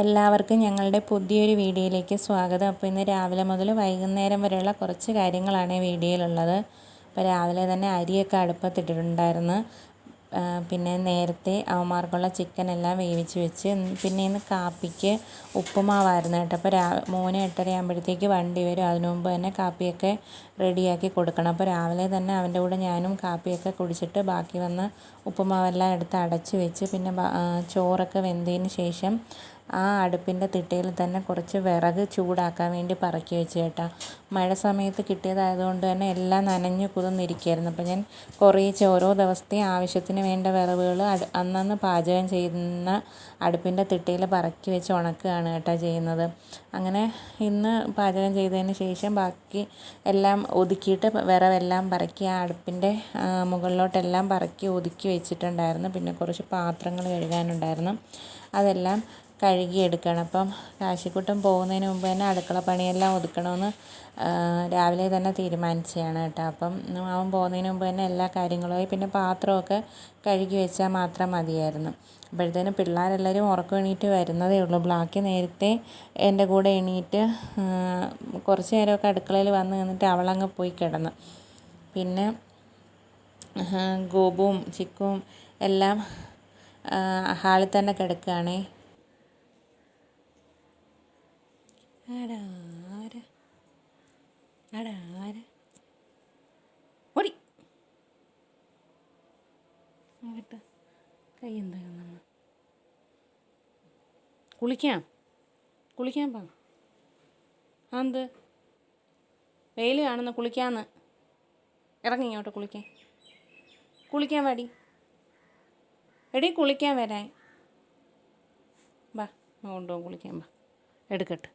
എല്ലാവർക്കും ഞങ്ങളുടെ പുതിയൊരു വീഡിയോയിലേക്ക് സ്വാഗതം. അപ്പോൾ ഇന്ന് രാവിലെ മുതൽ വൈകുന്നേരം വരെയുള്ള കുറച്ച് കാര്യങ്ങളാണ് വീഡിയോയിലുള്ളത്. അപ്പോൾ രാവിലെ തന്നെ അരിയൊക്കെ അടുപ്പത്തിട്ടിട്ടുണ്ടായിരുന്നു. പിന്നെ നേരത്തെ അവന്മാർക്കുള്ള ചിക്കൻ എല്ലാം വേവിച്ച് വെച്ച്. പിന്നെ ഇന്ന് കാപ്പിക്ക് ഉപ്പുമാവായിരുന്നു കേട്ടോ. അപ്പോൾ മോന് 8:30 ആകുമ്പോഴത്തേക്ക് വണ്ടി വരും. അതിനു മുമ്പ് തന്നെ കാപ്പിയൊക്കെ റെഡിയാക്കി കൊടുക്കണം. അപ്പോൾ രാവിലെ തന്നെ അവൻ്റെ കൂടെ ഞാനും കാപ്പിയൊക്കെ കുടിച്ചിട്ട് ബാക്കി വന്ന ഉപ്പുമാവെല്ലാം എടുത്ത് അടച്ച് വെച്ച് പിന്നെ ചോറൊക്കെ വെന്തതിന് ശേഷം ആ അടുപ്പിൻ്റെ തിട്ടയിൽ തന്നെ കുറച്ച് വിറക് ചൂടാക്കാൻ വേണ്ടി പറക്കി വെച്ച് കേട്ടോ. മഴ സമയത്ത് കിട്ടിയതായതുകൊണ്ട് തന്നെ എല്ലാം നനഞ്ഞ് കുതിർന്നിരിക്കുകയായിരുന്നു. അപ്പോൾ ഞാൻ കുറേശ്ശെ ഓരോ ദിവസത്തെ ആവശ്യത്തിന് വേണ്ട വിറകുകൾ അന്നന്ന് പാചകം ചെയ്യുന്ന അടുപ്പിൻ്റെ തിട്ടയിൽ പറക്കി വെച്ച് ഉണക്കുകയാണ് കേട്ടോ ചെയ്യുന്നത്. അങ്ങനെ ഇന്ന് പാചകം ചെയ്തതിന് ശേഷം ബാക്കി എല്ലാം ഒതുക്കിയിട്ട് വിറവെല്ലാം പറക്കി ആ അടുപ്പിൻ്റെ മുകളിലോട്ടെല്ലാം പറക്കി ഒതുക്കി വെച്ചിട്ടുണ്ടായിരുന്നു. പിന്നെ കുറച്ച് പാത്രങ്ങൾ കഴുകാനുണ്ടായിരുന്നു, അതെല്ലാം കഴുകിയെടുക്കണം. അപ്പം കാശിക്കുട്ടൻ പോകുന്നതിന് മുമ്പ് തന്നെ അടുക്കള പണിയെല്ലാം ഒതുക്കണമെന്ന് രാവിലെ തന്നെ തീരുമാനിച്ചതാണ് കേട്ടോ. അപ്പം അവൻ പോകുന്നതിന് മുമ്പ് തന്നെ എല്ലാ കാര്യങ്ങളുമായി പിന്നെ പാത്രമൊക്കെ കഴുകി വെച്ചാൽ മാത്രം മതിയായിരുന്നു. അപ്പോഴത്തേനും പിള്ളേരെല്ലാവരും ഉറക്കം എണീറ്റ് വരുന്നതേ ഉള്ളൂ. ബ്ലാക്കി നേരത്തെ എൻ്റെ കൂടെ എണീറ്റ് കുറച്ച് നേരമൊക്കെ അടുക്കളയിൽ വന്ന് നിന്നിട്ട് അവളങ്ങ് പോയി കിടന്നു. പിന്നെ ഗോപുവും ചിക്കുവും എല്ലാം ഹാളിൽ തന്നെ കിടക്കുകയാണേ. ഓടി കൈ എന്താ കുളിക്കാൻ പാ എന്ത് വെയിൽ കാണുന്ന കുളിക്കാന്ന് ഇറങ്ങി ഇങ്ങോട്ട് കുളിക്കാൻ വാടി എടി കുളിക്കാൻ വരാൻ വാ കൊണ്ടുപോകും കുളിക്കാൻ വാ എടുക്കട്ടെ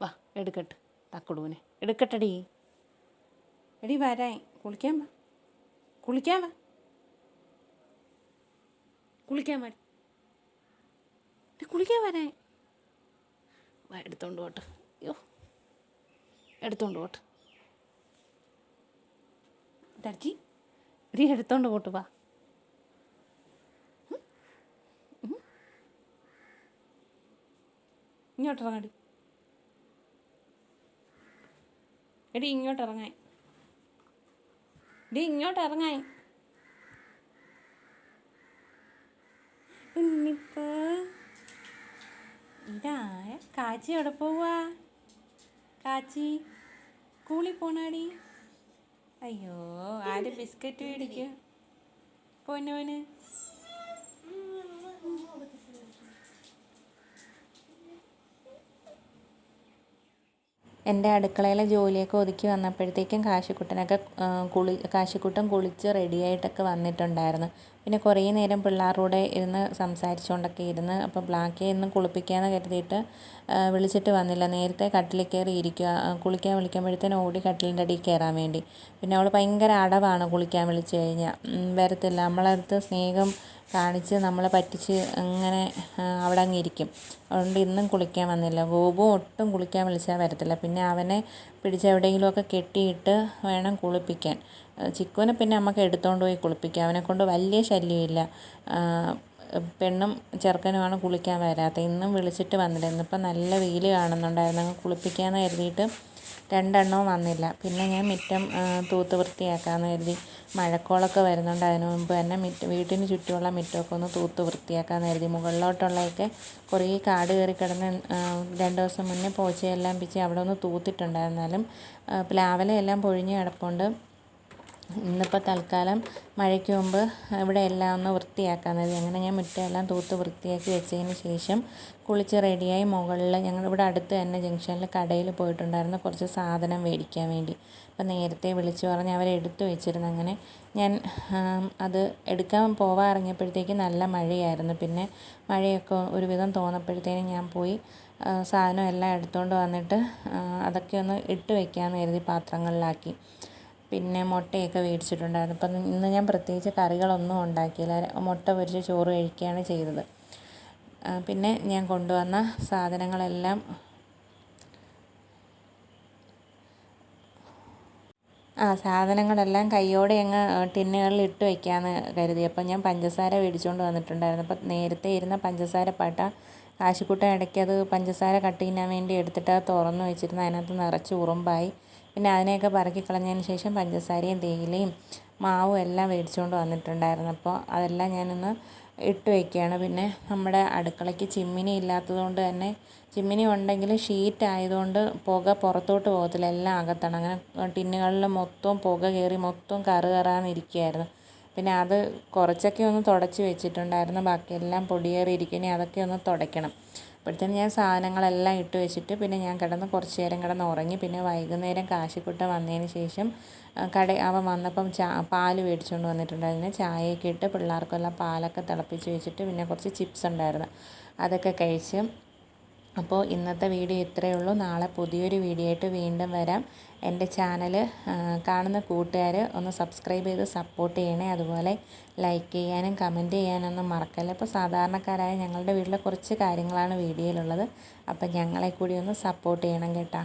വാ എടുക്കട്ടെ തക്കുടൂനെ എടുക്കട്ടെടി എടി വരാൻ കുളിക്കാൻ വാ കുളിക്കാൻ വാടി കുളിക്കാൻ വരാൻ വാ എടുത്തോണ്ട് പോട്ടെ. അയ്യോ എടുത്തോണ്ട് പോട്ടെ ടർച്ചി എടി എടുത്തോണ്ട് പോട്ട് വാ. ഇങ്ങോട്ടിറങ്ങടി എടി ഇങ്ങോട്ടിറങ്ങാൻ ഉണ്ണിപ്പോ ഇതായ കാച്ചി എവിടെ പോവാ? കാച്ചി സ്കൂളിൽ പോണാടി. അയ്യോ ആര് ബിസ്ക്കറ്റ് മേടിക്കും പൊന്നോന്? എൻ്റെ അടുക്കളയിലെ ജോലിയൊക്കെ ഒതുക്കി വന്നപ്പോഴത്തേക്കും കാശിക്കുട്ടൻ കുളിച്ച് റെഡിയായിട്ടൊക്കെ വന്നിട്ടുണ്ടായിരുന്നു. പിന്നെ കുറേ നേരം പിള്ളേരുടെ ഇരുന്ന് സംസാരിച്ചുകൊണ്ടൊക്കെ ഇരുന്ന്. അപ്പോൾ ബ്ലാക്കിയെ ഇന്ന് കുളിപ്പിക്കാമെന്ന് കരുതിയിട്ട് വിളിച്ചിട്ട് വന്നില്ല. നേരത്തെ കട്ടിലിൽ കയറി ഇരിക്കുക. കുളിക്കാൻ വിളിക്കുമ്പോഴത്തേനും ഓടി കട്ടിലിൻ്റെ അടിയിൽ കയറാൻ വേണ്ടി. പിന്നെ അവൾ ഭയങ്കര അടവാണ്, കുളിക്കാൻ വിളിച്ചു കഴിഞ്ഞാൽ വരത്തില്ല. നമ്മളടുത്ത് സ്നേഹം കാണിച്ച് നമ്മളെ പറ്റിച്ച് അങ്ങനെ അവിടെ അങ്ങ് ഇരിക്കും. അതുകൊണ്ട് ഇന്നും കുളിക്കാൻ വന്നില്ല. ഗോപു ഒട്ടും കുളിക്കാൻ വിളിച്ചാൽ വരത്തില്ല. പിന്നെ അവനെ പിടിച്ച് എവിടെയെങ്കിലുമൊക്കെ കെട്ടിയിട്ട് വേണം കുളിപ്പിക്കാൻ. ചിക്കുവിനെ പിന്നെ നമുക്ക് എടുത്തുകൊണ്ട് പോയി കുളിപ്പിക്കാം. അവനെക്കൊണ്ട് വലിയ ശല്യമില്ല. പെണ്ണും ചെറുക്കനുമാണ് കുളിക്കാൻ വരാത്തത്. ഇന്നും വിളിച്ചിട്ട് വന്നില്ല. ഇന്നിപ്പം നല്ല വെയിൽ കാണുന്നുണ്ടായിരുന്നു. അങ്ങ് കുളിപ്പിക്കാമെന്ന് കരുതിയിട്ട് രണ്ടെണ്ണവും വന്നില്ല. പിന്നെ ഞാൻ മുറ്റം തൂത്ത് വൃത്തിയാക്കാമെന്ന് കരുതി. മഴക്കോളൊക്കെ വരുന്നുണ്ട്. അതിന് മുമ്പ് തന്നെ വീട്ടിന് ചുറ്റുമുള്ള മുറ്റമൊക്കെ ഒന്ന് തൂത്ത് വൃത്തിയാക്കാമെന്ന് കരുതി. മുകളിലോട്ടുള്ളതൊക്കെ കുറേ കാട് കയറി കിടന്ന് 2 ദിവസം മുന്നേ പോച്ചയെല്ലാം പിച്ചി അവിടെ ഒന്ന് തൂത്തിട്ടുണ്ടായിരുന്നാലും പ്ലാവിലയെല്ലാം പൊഴിഞ്ഞ് കിടപ്പുണ്ട്. ഇന്നിപ്പോൾ തൽക്കാലം മഴയ്ക്ക് മുമ്പ് ഇവിടെ എല്ലാം ഒന്ന് വൃത്തിയാക്കാമെന്ന് കരുതി. അങ്ങനെ ഞാൻ മുറ്റമെല്ലാം തൂത്ത് വൃത്തിയാക്കി വെച്ചതിന് ശേഷം കുളിച്ച് റെഡിയായി മുകളിൽ ഞങ്ങളിവിടെ അടുത്ത് തന്നെ ജംഗ്ഷനിൽ കടയിൽ പോയിട്ടുണ്ടായിരുന്നു കുറച്ച് സാധനം മേടിക്കാൻ വേണ്ടി. അപ്പം നേരത്തെ വിളിച്ച് പറഞ്ഞ് അവരെടുത്ത് വെച്ചിരുന്നു. അങ്ങനെ ഞാൻ അത് എടുക്കാൻ പോവാൻ ഇറങ്ങിയപ്പോഴത്തേക്ക് നല്ല മഴയായിരുന്നു. പിന്നെ മഴയൊക്കെ ഒരുവിധം തോന്നപ്പോഴത്തേനും ഞാൻ പോയി സാധനം എല്ലാം എടുത്തുകൊണ്ട് വന്നിട്ട് അതൊക്കെ ഒന്ന് ഇട്ട് വയ്ക്കാമെന്ന് കരുതി പാത്രങ്ങളിലാക്കി. പിന്നെ മുട്ടയൊക്കെ മേടിച്ചിട്ടുണ്ടായിരുന്നു. അപ്പം ഇന്ന് ഞാൻ പ്രത്യേകിച്ച് കറികളൊന്നും ഉണ്ടാക്കിയില്ല. മുട്ട പൊരിച്ച് ചോറ് കഴിക്കുകയാണ് ചെയ്തത്. പിന്നെ ഞാൻ കൊണ്ടുവന്ന സാധനങ്ങളെല്ലാം കയ്യോടെ അങ്ങ് ടിന്നുകളിൽ ഇട്ട് വയ്ക്കാമെന്ന് കരുതി. അപ്പം ഞാൻ പഞ്ചസാര മേടിച്ചുകൊണ്ട് വന്നിട്ടുണ്ടായിരുന്നു. അപ്പം നേരത്തെ ഇരുന്ന പഞ്ചസാര പാട്ട കാശിക്കുട്ടൻ ഇടയ്ക്ക് അത് പഞ്ചസാര കട്ട് ചെയ്യാൻ വേണ്ടി എടുത്തിട്ട് അത് തുറന്ന് വെച്ചിരുന്നു. അതിനകത്ത് നിറച്ച് ഉറുമ്പായി. പിന്നെ അതിനെയൊക്കെ പറക്കി കളഞ്ഞതിന് ശേഷം പഞ്ചസാരയും തേയിലയും മാവും എല്ലാം മേടിച്ചുകൊണ്ട് വന്നിട്ടുണ്ടായിരുന്നു. അപ്പോൾ അതെല്ലാം ഞാനൊന്ന് ഇട്ട് വയ്ക്കുകയാണ്. പിന്നെ നമ്മുടെ അടുക്കളയ്ക്ക് ചിമ്മിനി ഇല്ലാത്തത് കൊണ്ട് തന്നെ, ചിമ്മിനി ഉണ്ടെങ്കിലും ഷീറ്റ് ആയതുകൊണ്ട് പുക പുറത്തോട്ട് പോകത്തില്ല, എല്ലാം അകത്താണ്. അങ്ങനെ ടിന്നുകളിൽ മൊത്തം പുക കയറി മൊത്തം കറുകറാന്നിരിക്കുകയായിരുന്നു. പിന്നെ അത് കുറച്ചൊക്കെ ഒന്ന് തുടച്ച് വെച്ചിട്ടുണ്ടായിരുന്നു, ബാക്കിയെല്ലാം പൊടിയേറി ഇരിക്കണേ, അതൊക്കെ ഒന്ന് തുടയ്ക്കണം. അപ്പോഴത്തേന് ഞാൻ സാധനങ്ങളെല്ലാം ഇട്ട് വെച്ചിട്ട് പിന്നെ ഞാൻ കുറച്ച് നേരം കിടന്ന് ഉറങ്ങി. പിന്നെ വൈകുന്നേരം കാശിക്കുട്ടൻ വന്നതിന് ശേഷം അവൻ വന്നപ്പം പാല് മേടിച്ചുകൊണ്ട് വന്നിട്ടുണ്ടായിരുന്നു. ചായയൊക്കെ ഇട്ട് പിള്ളേർക്കെല്ലാം പാലൊക്കെ തിളപ്പിച്ച് വെച്ചിട്ട് പിന്നെ കുറച്ച് ചിപ്സ് ഉണ്ടായിരുന്നു, അതൊക്കെ കഴിച്ച്. അപ്പോൾ ഇന്നത്തെ വീഡിയോ ഇത്രയേ ഉള്ളൂ. നാളെ പുതിയൊരു വീഡിയോ ആയിട്ട് വീണ്ടും വരാം. എൻ്റെ ചാനൽ കാണുന്ന കൂട്ടുകാർ ഒന്ന് സബ്സ്ക്രൈബ് ചെയ്ത് സപ്പോർട്ട് ചെയ്യണേ. അതുപോലെ ലൈക്ക് ചെയ്യാനും കമൻറ്റ് ചെയ്യാനൊന്നും മറക്കല്ല. ഇപ്പോൾ സാധാരണക്കാരായ ഞങ്ങളുടെ വീട്ടിലെ കുറച്ച് കാര്യങ്ങളാണ് വീഡിയോയിലുള്ളത്. അപ്പം ഞങ്ങളെ കൂടി ഒന്ന് സപ്പോർട്ട് ചെയ്യണം കേട്ടോ.